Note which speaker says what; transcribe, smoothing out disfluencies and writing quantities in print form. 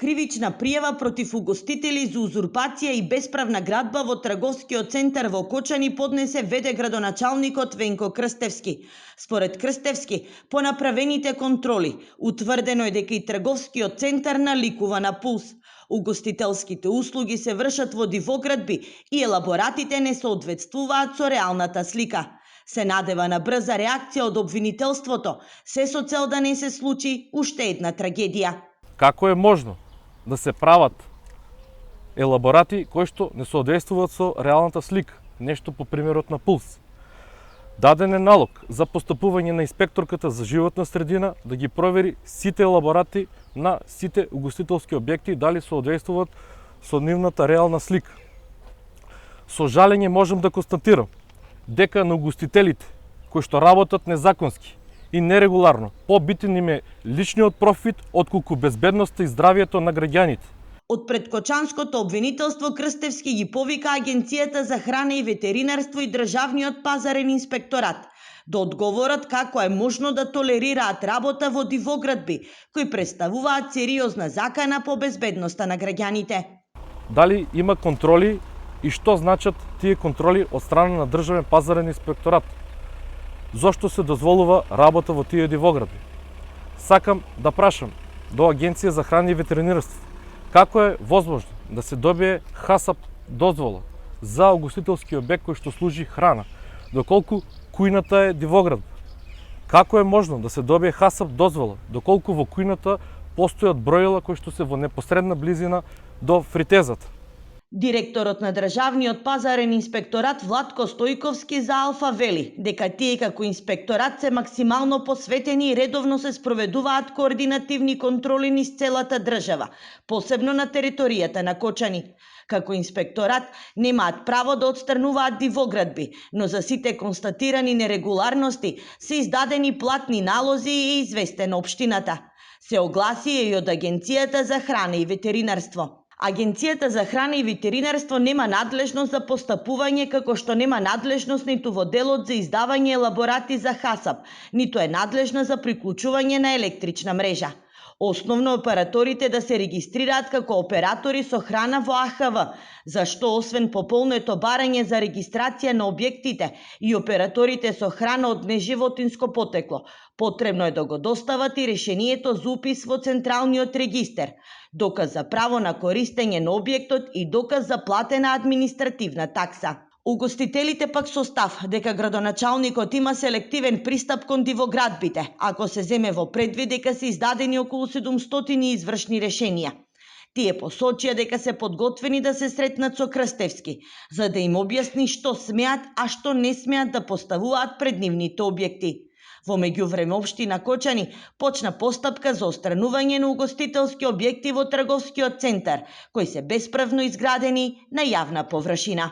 Speaker 1: Кривична пријава против угостители за узурпација и бесправна градба во трговскиот центар во Кочани поднесе ВД градоначалникот Венко Крстевски. Според Крстевски, по направените контроли, утврдено е дека и трговскиот центар наликува на пулс. Угостителските услуги се вршат во дивоградби и елаборатите не соодветствуваат со реалната слика. Се надева на брза реакција од обвинителството, се со цел да не се случи уште една трагедија.
Speaker 2: Како е можно да се прават елаборати кои што не соодействуваат со реалната слика, нешто по примерот на пулс? Даден е налог за постапување на инспекторката за животна средина да ги провери сите елаборати на сите угостителски објекти дали соодействуваат со нивната реална слика. Со жалење можам да констатирам дека на угостителите кои што работат незаконски и нерегуларно, побитен им е личниот профит отколку безбедноста и здравието на граѓаните.
Speaker 1: Од предкочанското обвинителство Крстевски ги повика Агенцијата за храна и ветеринарство и Државниот пазарен инспекторат да одговорат како е можно да толерираат работа во дивоградби кои представуваат сериозна закана по безбедноста на граѓаните.
Speaker 2: Дали има контроли и што значат тие контроли од страна на Државен пазарен инспекторат? Зошто се дозволува работа во тие дивоградби? Сакам да прашам до Агенција за храна и ветеринарство како е возможно да се добие ХАСАП дозвола за угостителски објект кој што служи храна, доколку кујната е дивоградба? Како е можно да се добие ХАСАП дозвола доколку во кујната постојат броила кои што се во непосредна близина до фритезата?
Speaker 1: Директорот на Државниот пазарен инспекторат Владко Стојковски за Алфа вели дека тие како инспекторат се максимално посветени и редовно се спроведуваат координативни контроли низ целата држава, посебно на територијата на Кочани. Како инспекторат немаат право да отстрануваат дивоградби, но за сите констатирани нерегуларности се издадени платни налози и известена општината. Се огласи и од Агенцијата за храна и ветеринарство. Агенцијата за храна и ветеринарство нема надлежност за постапување како што нема надлежност ниту во делот за издавање елаборати за ХАСАП, ниту е надлежна за приклучување на електрична мрежа. Основно операторите да се регистрираат како оператори со храна во АХВ, зашто освен пополното барање за регистрација на објектите и операторите со храна од неживотинско потекло, потребно е да го достават и решението за упис во Централниот регистер, доказ за право на користење на објектот и доказ за платена административна такса. Угостителите пак со став дека градоначалникот има селективен пристап кон дивоградбите, ако се земе во предвид дека се издадени околу 700 извршни решенија. Тие посочија дека се подготвени да се сретнат со Крстевски, за да им објасни што смеат, а што не смеат да поставуваат пред нивните објекти. Во меѓувреме општина Кочани почна постапка за отстранување на угостителски објекти во трговскиот центар, кои се бесправно изградени на јавна површина.